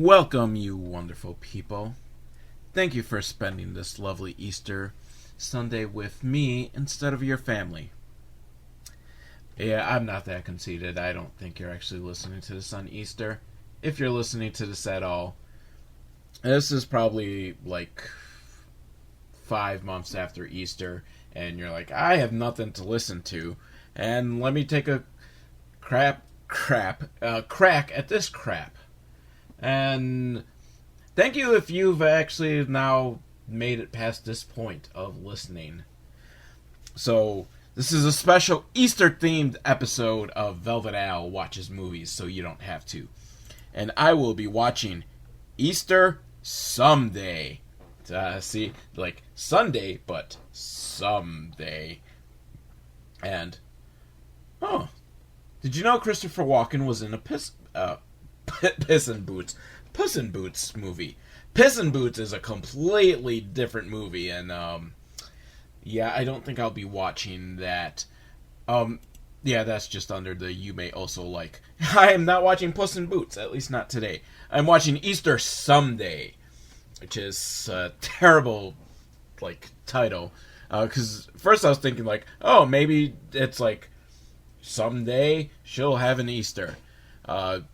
Welcome, you wonderful people. Thank you for spending this lovely Easter Sunday with me instead of your family. Yeah, I'm not that conceited. I don't think you're actually listening to this on Easter. If you're listening to this at all, this is probably like 5 months after Easter, and you're like, I have nothing to listen to, and let me take a crack at this crap. And thank you if you've actually now made it past this point of listening. So, this is a special Easter-themed episode of Velvet Al Watches Movies, so you don't have to. And I will be watching Easter Someday. See, like Sunday, but someday. And, did you know Christopher Walken was in a Puss in Boots movie? Puss in Boots is a completely different movie, and yeah, I don't think I'll be watching that. Yeah, that's just under the you may also like. I am not watching Puss in Boots, at least not today. I'm watching Easter Someday, which is a terrible, like, title. Because first I was thinking, like, oh, maybe it's like, someday she'll have an Easter.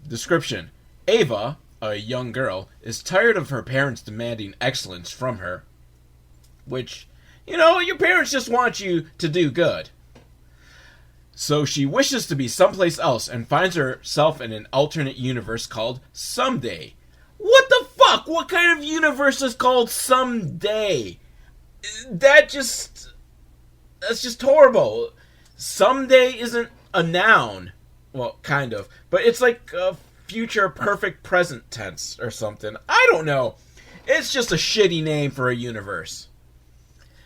Description. Ava, a young girl, is tired of her parents demanding excellence from her. Which, you know, your parents just want you to do good. So she wishes to be someplace else and finds herself in an alternate universe called Someday. What the fuck? What kind of universe is called Someday? That's just horrible. Someday isn't a noun. Well, kind of. But it's like a future perfect present tense or something. I don't know. It's just a shitty name for a universe.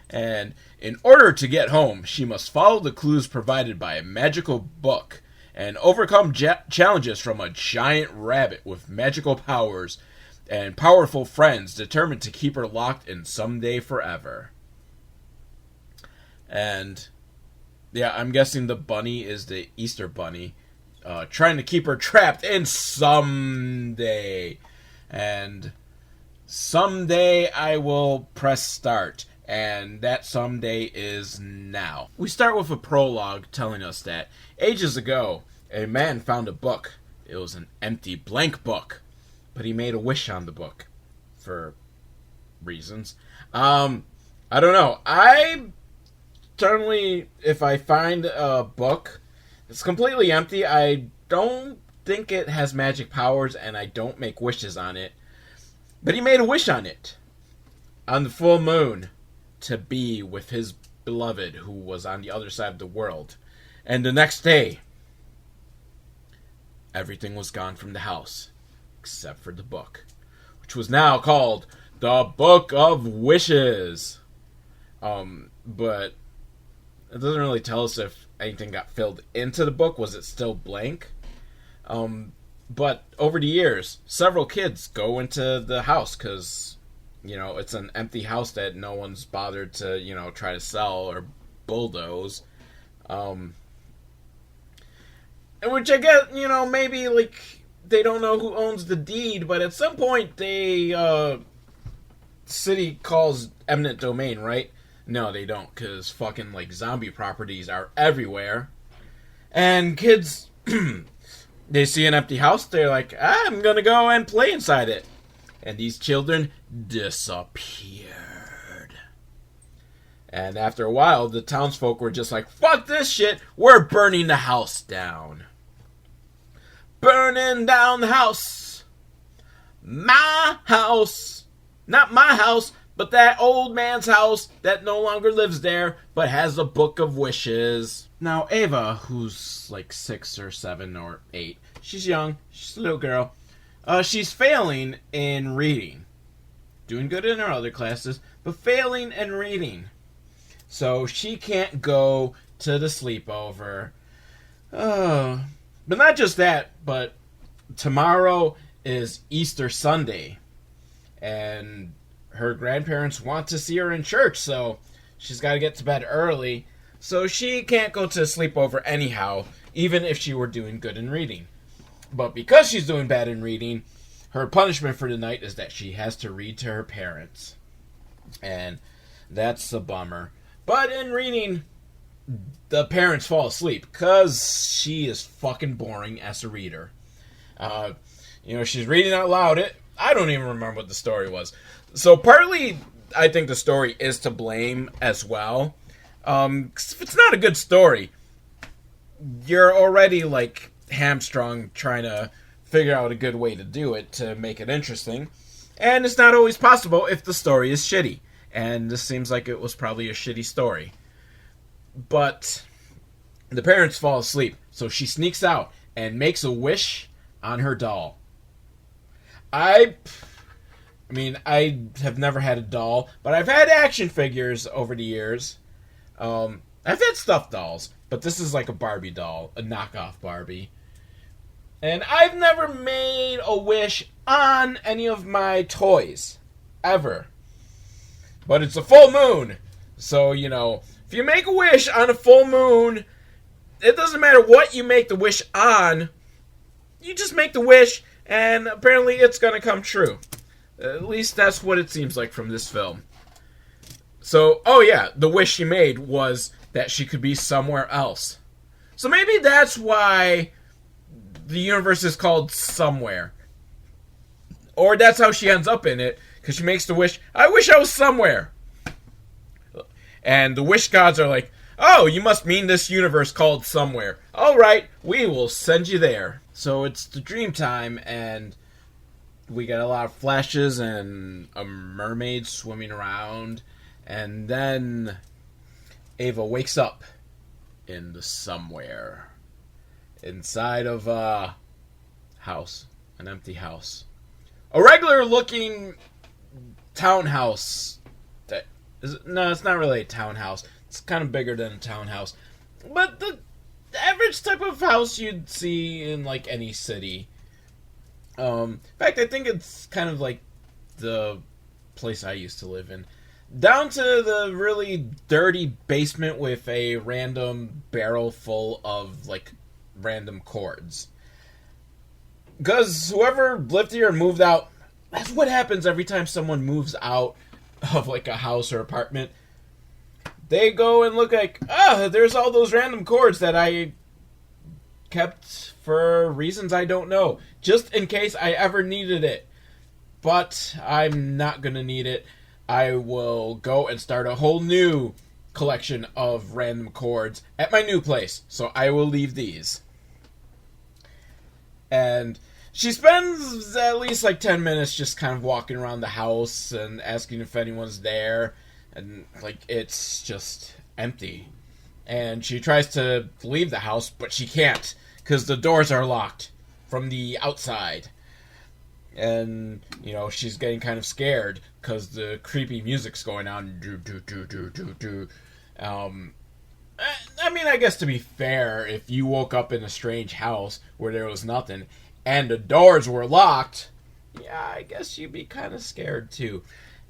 And in order to get home, she must follow the clues provided by a magical book and overcome challenges from a giant rabbit with magical powers and powerful friends determined to keep her locked in Someday forever. And yeah, I'm guessing the bunny is the Easter bunny, trying to keep her trapped in Someday. And someday I will press start, and that someday is now. We start with a prologue telling us that ages ago, a man found a book. It was an empty, blank book, but he made a wish on the book for reasons. I don't know. Certainly, if I find a book that's completely empty, I don't think it has magic powers, and I don't make wishes on it. But he made a wish on it. On the full moon, to be with his beloved who was on the other side of the world. And the next day, everything was gone from the house, except for the book, which was now called the Book of Wishes. But it doesn't really tell us if anything got filled into the book. Was it still blank? But over the years, several kids go into the house because, you know, it's an empty house that no one's bothered to, you know, try to sell or bulldoze. Which I guess, you know, maybe, like, they don't know who owns the deed, but at some point city calls eminent domain, right? No, they don't, because fucking, like, zombie properties are everywhere. And kids, they see an empty house, they're like, I'm gonna go and play inside it. And these children disappeared. And after a while, the townsfolk were just like, fuck this shit, we're burning the house down. Burning down the house. My house. Not my house, but that old man's house that no longer lives there, but has a book of wishes. Now, Ava, who's like 6 or 7 or 8, she's young, she's a little girl. She's failing in reading. Doing good in her other classes, but failing in reading. So she can't go to the sleepover. But not just that, but tomorrow is Easter Sunday. And her grandparents want to see her in church, so she's got to get to bed early. So she can't go to a sleepover anyhow, even if she were doing good in reading. But because she's doing bad in reading, her punishment for the night is that she has to read to her parents. And that's a bummer. But in reading, the parents fall asleep because she is fucking boring as a reader. She's reading out loud. I don't even remember what the story was. So partly, I think the story is to blame as well. 'Cause if it's not a good story, you're already like hamstrung trying to figure out a good way to do it to make it interesting. And it's not always possible if the story is shitty. And this seems like it was probably a shitty story. But the parents fall asleep, so she sneaks out and makes a wish on her doll. I have never had a doll, but I've had action figures over the years. I've had stuffed dolls, but this is like a Barbie doll, a knockoff Barbie. And I've never made a wish on any of my toys. Ever. But it's a full moon. So, if you make a wish on a full moon, it doesn't matter what you make the wish on. You just make the wish, and apparently it's going to come true. At least that's what it seems like from this film. So, the wish she made was that she could be somewhere else. So maybe that's why the universe is called Somewhere. Or that's how she ends up in it, because she makes the wish, I wish I was somewhere. And the wish gods are like, oh, you must mean this universe called Somewhere. Alright, we will send you there. So it's the dream time, and we get a lot of flashes and a mermaid swimming around. And then Ava wakes up in the Somewhere. Inside of a house. An empty house. A regular looking townhouse. No, it's not really a townhouse. It's kind of bigger than a townhouse. But the average type of house you'd see in like any city. In fact, I think it's kind of like the place I used to live in. Down to the really dirty basement with a random barrel full of like random cords. Because whoever lived here and moved out, that's what happens every time someone moves out of like a house or apartment. They go and look like, there's all those random cords that I kept for reasons I don't know. Just in case I ever needed it. But I'm not going to need it. I will go and start a whole new collection of random cords at my new place. So I will leave these. And she spends at least like 10 minutes just kind of walking around the house and asking if anyone's there. And like it's just empty. And she tries to leave the house, but she can't because the doors are locked from the outside. And, she's getting kind of scared because the creepy music's going on. I guess to be fair, if you woke up in a strange house where there was nothing and the doors were locked, yeah, I guess you'd be kind of scared too.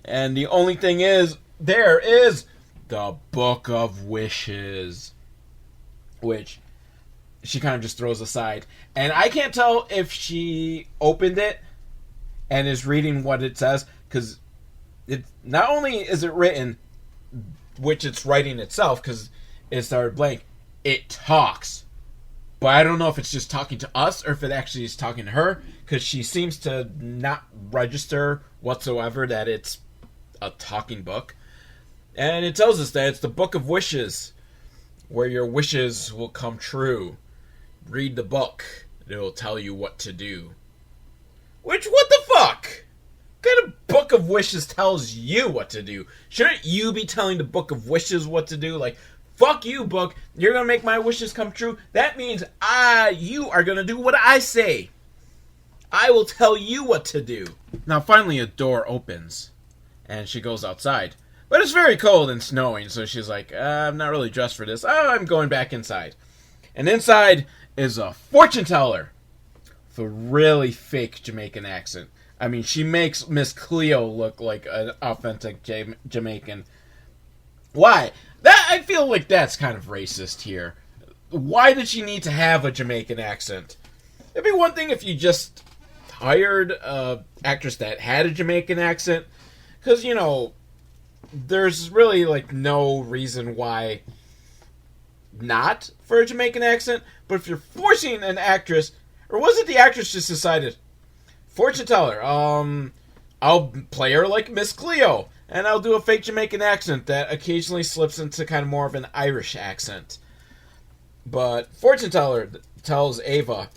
And the only thing is, there is the Book of Wishes, which she kind of just throws aside. And I can't tell if she opened it and is reading what it says, because it not only is it written, which it's writing itself, because it started blank, it talks. But I don't know if it's just talking to us or if it actually is talking to her, because she seems to not register whatsoever that it's a talking book. And it tells us that it's the Book of Wishes, where your wishes will come true. Read the book. It will tell you what to do. Which, what the fuck? What kind of Book of Wishes tells you what to do? Shouldn't you be telling the Book of Wishes what to do? Like, fuck you, book. You're gonna make my wishes come true. That means you are gonna do what I say. I will tell you what to do. Now, finally, a door opens, and she goes outside. But it's very cold and snowing, so she's like, I'm not really dressed for this. I'm going back inside. And inside is a fortune teller with a really fake Jamaican accent. I mean, she makes Miss Cleo look like an authentic Jamaican. Why? I feel like that's kind of racist here. Why did she need to have a Jamaican accent? It'd be one thing if you just hired a actress that had a Jamaican accent, because, you know, there's really, like, no reason why not for a Jamaican accent, but if you're forcing an actress, or was it the actress just decided, fortune teller, I'll play her like Miss Cleo, and I'll do a fake Jamaican accent that occasionally slips into kind of more of an Irish accent. But fortune teller tells Ava,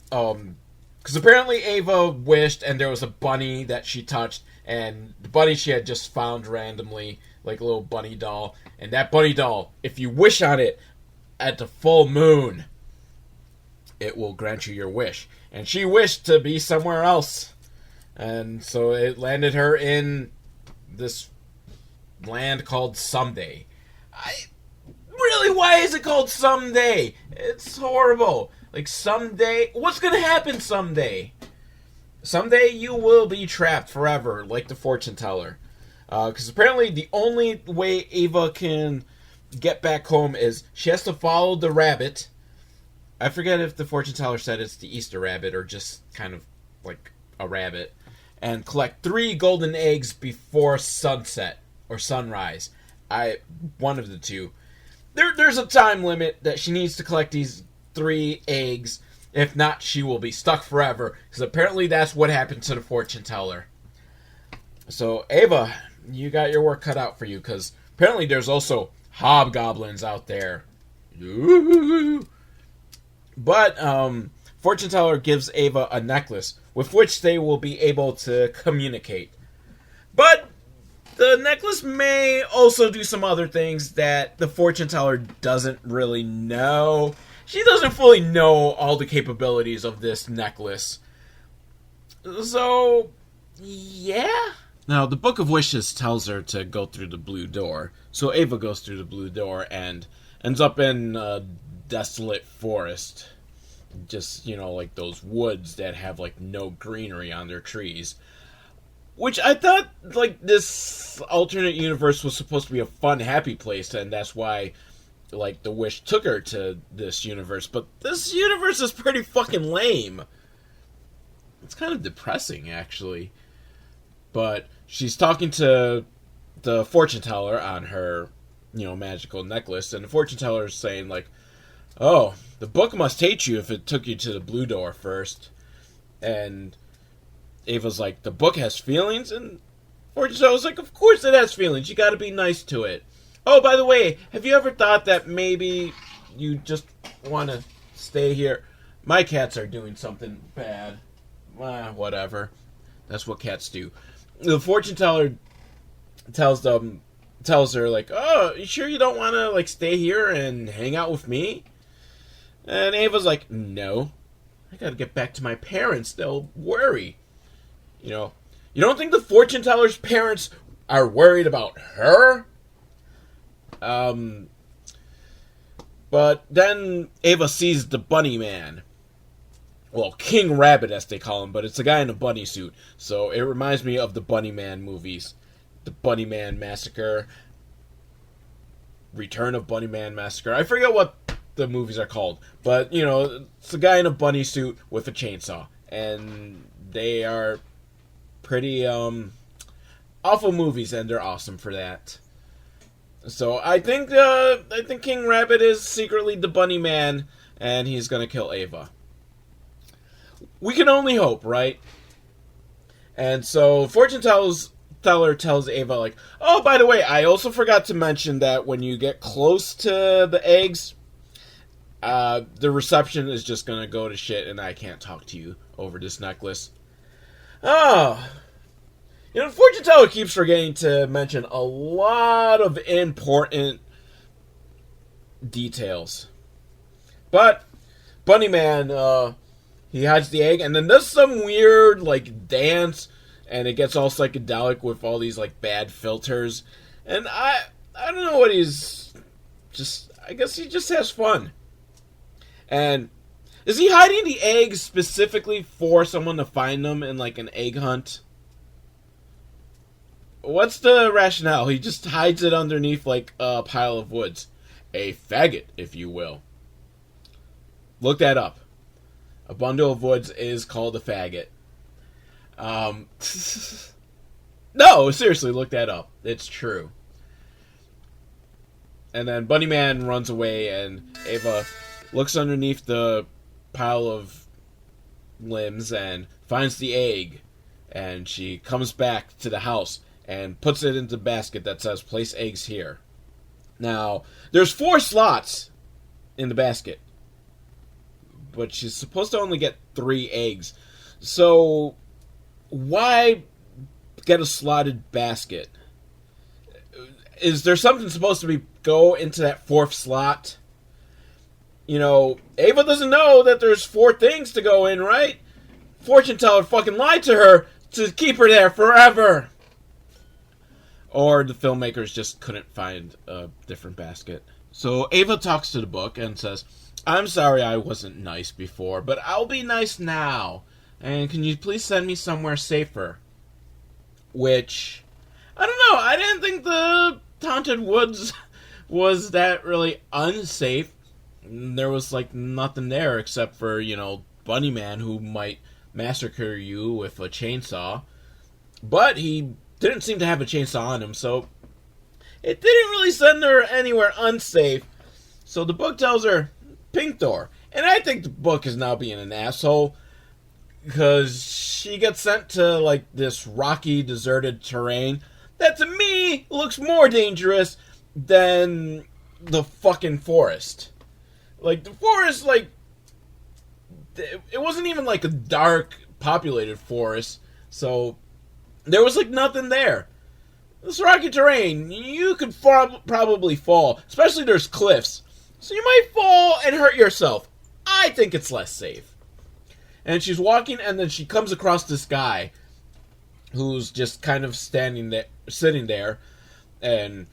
because apparently Ava wished, and there was a bunny that she touched, and the bunny she had just found randomly, like a little bunny doll, and that bunny doll, if you wish on it at the full moon, it will grant you your wish. And she wished to be somewhere else, and so it landed her in this land called Someday. Really, why is it called Someday? It's horrible. Like, someday, what's gonna happen someday? Someday you will be trapped forever, like the fortune teller. Because apparently the only way Ava can get back home is she has to follow the rabbit. I forget if the fortune teller said it's the Easter rabbit or just kind of like a rabbit. And collect 3 golden eggs before sunset or sunrise. One of the two. There's a time limit that she needs to collect these 3 eggs. If not, she will be stuck forever. Because apparently that's what happened to the fortune teller. So, Ava, you got your work cut out for you. Because apparently there's also hobgoblins out there. But, fortune teller gives Ava a necklace with which they will be able to communicate. But the necklace may also do some other things that the fortune teller doesn't really know. She doesn't fully know all the capabilities of this necklace. So, yeah. Now, the Book of Wishes tells her to go through the blue door. So Ava goes through the blue door and ends up in a desolate forest. Just, you know, like those woods that have, like, no greenery on their trees. Which I thought, like, this alternate universe was supposed to be a fun, happy place, and that's why, like, the wish took her to this universe. But this universe is pretty fucking lame. It's kind of depressing, actually. But she's talking to the fortune teller on her, you know, magical necklace, and the fortune teller is saying, like, oh, the book must hate you if it took you to the blue door first. And Ava's like, the book has feelings? And fortune teller's like, of course it has feelings. You gotta be nice to it. Oh, by the way, have you ever thought that maybe you just want to stay here? My cats are doing something bad. Whatever. That's what cats do. The fortune teller tells her, like, oh, you sure you don't want to, like, stay here and hang out with me? And Ava's like, no. I gotta get back to my parents. They'll worry. You know, you don't think the fortune teller's parents are worried about her? But then Ava sees the bunny man. Well, King Rabbit, as they call him, but it's a guy in a bunny suit. So it reminds me of the Bunny Man movies. The Bunny Man Massacre. Return of Bunny Man Massacre. I forget what the movies are called. But, you know, it's a guy in a bunny suit with a chainsaw. And they are pretty, awful movies, and they're awesome for that. So I think King Rabbit is secretly the Bunny Man, and he's gonna kill Ava. We can only hope, right? And so fortune teller tells Ava, like, oh, by the way, I also forgot to mention that when you get close to the eggs, the reception is just gonna go to shit, and I can't talk to you over this necklace. Oh. You know, fortune teller keeps forgetting to mention a lot of important details. But Bunny Man, he hides the egg and then does some weird, like, dance, and it gets all psychedelic with all these, like, bad filters. And I don't know what he's just, I guess he just has fun. And is he hiding the eggs specifically for someone to find them in, like, an egg hunt? What's the rationale? He just hides it underneath, like, a pile of woods. A faggot, if you will. Look that up. A bundle of woods is called a faggot. No, seriously, look that up. It's true. And then Bunnyman runs away, and Ava looks underneath the pile of limbs and finds the egg. And she comes back to the house and puts it into the basket that says, place eggs here. Now, there's 4 slots in the basket. But she's supposed to only get 3 eggs. So, why get a slotted basket? Is there something supposed to go into that 4th slot? You know, Ava doesn't know that there's 4 things to go in, right? Fortune teller fucking lied to her to keep her there forever. Or the filmmakers just couldn't find a different basket. So Ava talks to the book and says, I'm sorry I wasn't nice before, but I'll be nice now. And can you please send me somewhere safer? Which, I don't know, I didn't think the Haunted Woods was that really unsafe. There was, like, nothing there except for, you know, Bunnyman who might massacre you with a chainsaw. But he didn't seem to have a chainsaw on him, so it didn't really send her anywhere unsafe. So the book tells her, Pink Door. And I think the book is now being an asshole, because she gets sent to, like, this rocky, deserted terrain that, to me, looks more dangerous than the fucking forest. Like, the forest, like, it wasn't even, like, a dark, populated forest, so there was, like, nothing there. This rocky terrain, you could probably fall, especially there's cliffs, so you might fall and hurt yourself. I think it's less safe. And she's walking, and then she comes across this guy who's just kind of sitting there, and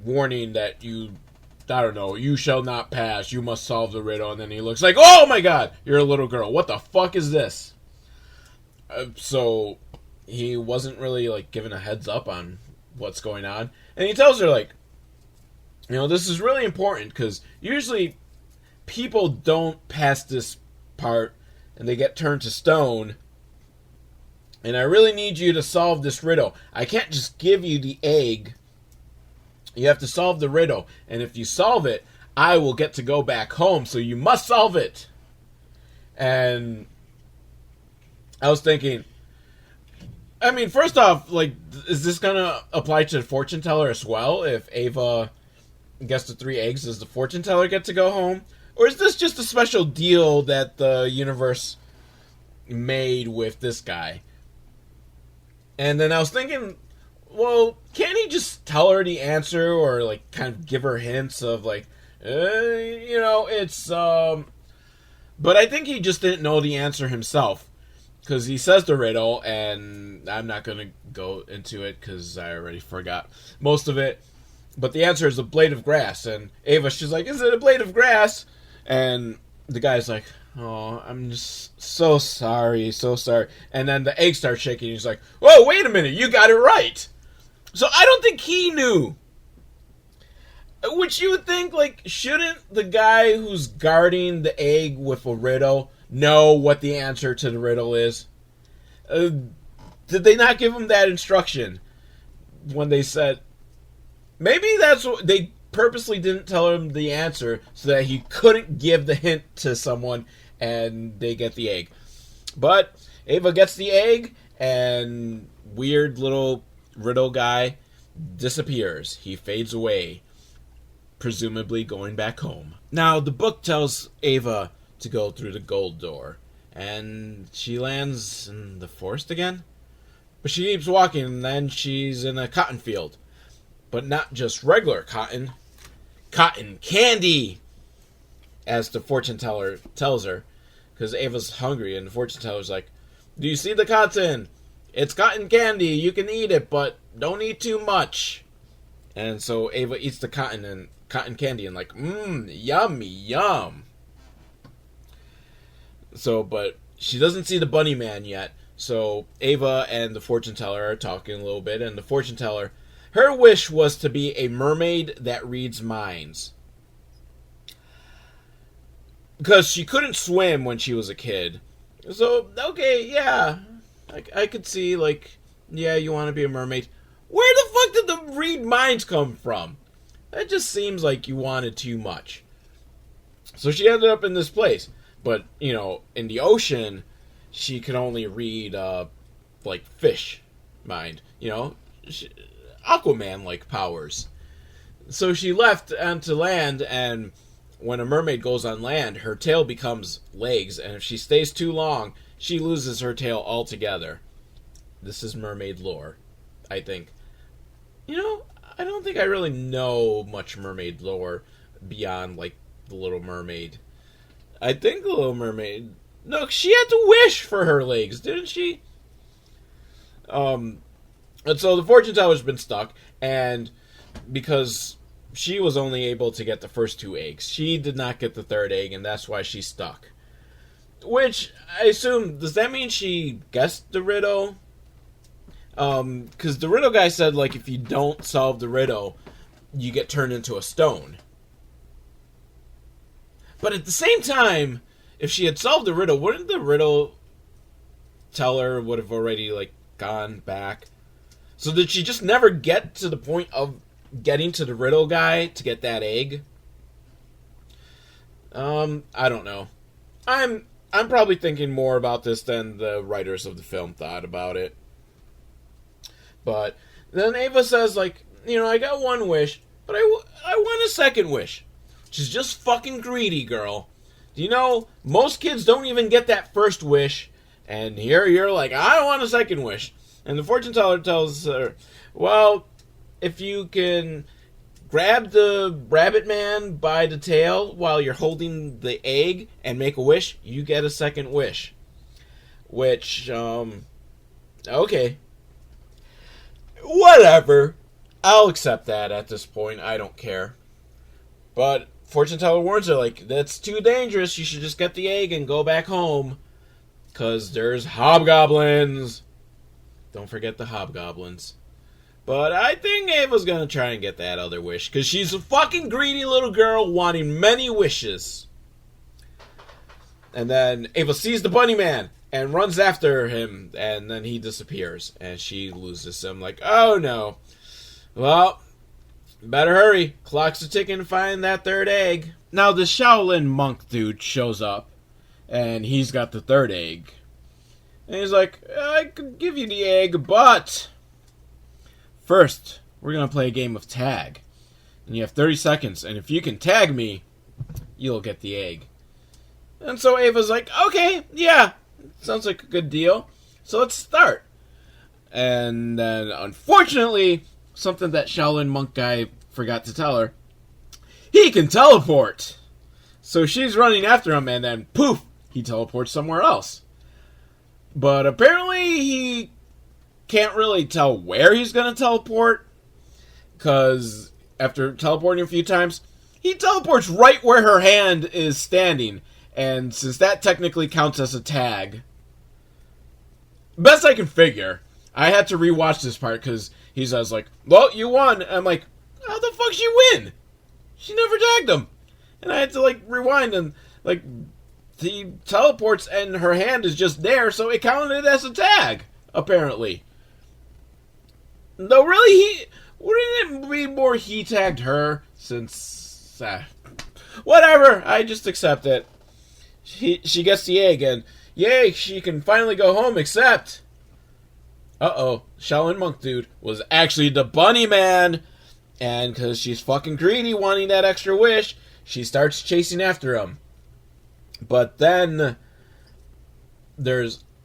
warning that you shall not pass, you must solve the riddle. And then he looks like, oh my god, you're a little girl, what the fuck is this? So he wasn't really, like, given a heads up on what's going on. And he tells her, like, you know, this is really important, because usually people don't pass this part and they get turned to stone, and I really need you to solve this riddle. I can't just give you the egg. You have to solve the riddle, and if you solve it, I will get to go back home, so you must solve it. And I was thinking, I mean, first off, like, is this gonna apply to the fortune teller as well? If Ava gets the 3 eggs, does the fortune teller get to go home? Or is this just a special deal that the universe made with this guy? And then I was thinking, well, can't he just tell her the answer, or, like, kind of give her hints of, like, you know, it's, But I think he just didn't know the answer himself, because he says the riddle, and I'm not going to go into it, because I already forgot most of it. But the answer is a blade of grass, and Ava, she's like, is it a blade of grass? And the guy's like, oh, I'm just so sorry, so sorry. And then the egg starts shaking. He's like, whoa, wait a minute, you got it right. So I don't think he knew. Which you would think, like, shouldn't the guy who's guarding the egg with a riddle know what the answer to the riddle is? Did they not give him that instruction when they said... Maybe that's what... They purposely didn't tell him the answer so that he couldn't give the hint to someone and they get the egg. But Ava gets the egg, and weird little riddle guy disappears. He fades away, presumably going back home. Now, the book tells Ava to go through the gold door, and she lands in the forest again. But she keeps walking, and then she's in a cotton field. But not just regular cotton. Cotton candy! As the fortune teller tells her. Because Ava's hungry, and the fortune teller's like, do you see the cotton? It's cotton candy. You can eat it, but don't eat too much. And so Ava eats the cotton candy and like, yummy, yum. So, but she doesn't see the bunny man yet. So Ava and the fortune teller are talking a little bit, and the fortune teller, her wish was to be a mermaid that reads minds. because she couldn't swim when she was a kid. So, okay, yeah. I could see, like, yeah, you want to be a mermaid. Where the fuck did the read minds come from? That just seems like you wanted too much. So she ended up in this place. But, you know, in the ocean, she could only read, like, fish mind. You know? Aquaman-like powers. So she left onto land, and when a mermaid goes on land, her tail becomes legs, and if she stays too long, she loses her tail altogether. This is mermaid lore, I think. You know, I don't think I really know much mermaid lore beyond, like, The Little Mermaid. I think The Little Mermaid... No, she had to wish for her legs, didn't she? And so the fortune teller's been stuck, and because she was only able to get the first 2 eggs, she did not get the 3rd egg, and that's why she's stuck. Which, I assume, does that mean she guessed the riddle? Because the riddle guy said, like, if you don't solve the riddle, you get turned into a stone. But at the same time, if she had solved the riddle, wouldn't the riddle teller would have already, like, gone back? So did she just never get to the point of getting to the riddle guy to get that egg? I don't know. I'm probably thinking more about this than the writers of the film thought about it. But then Ava says, like, you know, I got 1 wish, but I want a 2nd wish. She's just fucking greedy, girl. Do you know, most kids don't even get that 1st wish, and here you're like, I want a 2nd wish. And the fortune teller tells her, well, if you can grab the rabbit man by the tail while you're holding the egg and make a wish, you get a 2nd wish. Which, okay. Whatever. I'll accept that at this point. I don't care. But fortune teller warns her, like, that's too dangerous. You should just get the egg and go back home. 'Cause there's hobgoblins. Don't forget the hobgoblins. But I think Ava's gonna try and get that other wish. Because she's a fucking greedy little girl wanting many wishes. And then Ava sees the bunny man and runs after him. And then he disappears. And she loses him. Like, oh no. Well, better hurry. Clock's ticking to find that 3rd egg. Now the Shaolin monk dude shows up. And he's got the 3rd egg. And he's like, I could give you the egg, but first, we're going to play a game of tag. And you have 30 seconds, and if you can tag me, you'll get the egg. And so Ava's like, okay, yeah, sounds like a good deal. So let's start. And then, unfortunately, something that Shaolin monk guy forgot to tell her, he can teleport. So she's running after him, and then, poof, he teleports somewhere else. But apparently he can't really tell where he's going to teleport. Because after teleporting a few times, he teleports right where her hand is standing. And since that technically counts as a tag, best I can figure, I had to rewatch this part because he says, like, well, you won. And I'm like, how the fuck she win? She never tagged him. And I had to, like, rewind and, like, he teleports and her hand is just there, so it counted as a tag, apparently. Though really, wouldn't it be more he tagged her, since, whatever, I just accept it. She gets the egg, and yay, she can finally go home, except, uh-oh, Shaolin monk dude was actually the bunny man, and because she's fucking greedy wanting that extra wish, she starts chasing after him. But then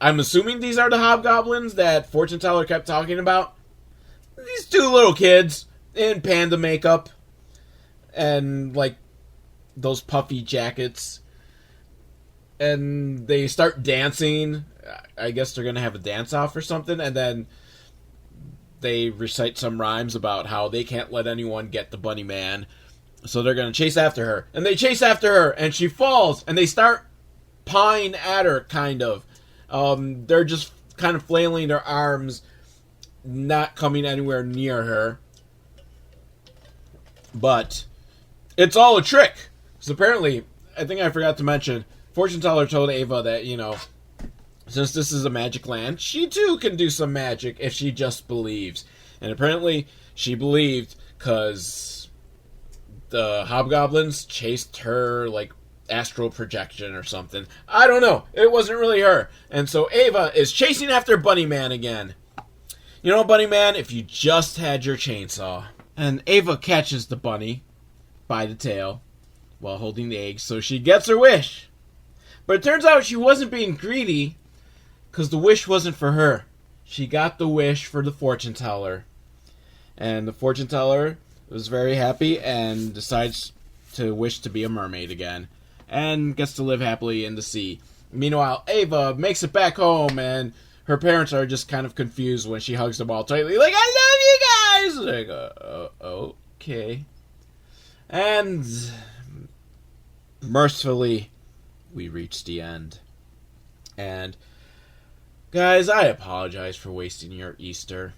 I'm assuming these are the hobgoblins that fortune teller kept talking about. These 2 little kids in panda makeup and, like, those puffy jackets. And they start dancing. I guess they're going to have a dance-off or something. And then they recite some rhymes about how they can't let anyone get the bunny man. So they're going to chase after her. And they chase after her, and she falls. And they start pawing at her, kind of. They're just kind of flailing their arms, not coming anywhere near her. But it's all a trick. Because apparently, think I forgot to mention, fortune teller told Ava that, since this is a magic land, she too can do some magic if she just believes. And apparently she believed because the hobgoblins chased her, like, astral projection or something. I don't know. It wasn't really her. And so Ava is chasing after Bunny Man again. You know, Bunny Man, if you just had your chainsaw. And Ava catches the bunny by the tail while holding the egg, so she gets her wish. But it turns out she wasn't being greedy, because the wish wasn't for her. She got the wish for the fortune teller. And the fortune teller was very happy and decides to wish to be a mermaid again. And gets to live happily in the sea. Meanwhile, Ava makes it back home, and her parents are just kind of confused when she hugs them all tightly, like, I love you guys! Like, okay. And mercifully, we reach the end. And, guys, I apologize for wasting your Easter.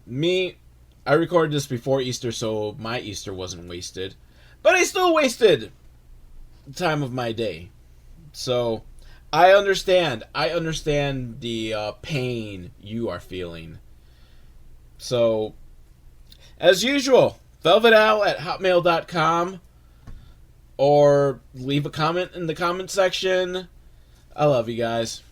I recorded this before Easter, so my Easter wasn't wasted. But I still wasted time of my day. So I understand the pain you are feeling. So as usual, velvetal@hotmail.com, or leave a comment in the comment section. I love you guys.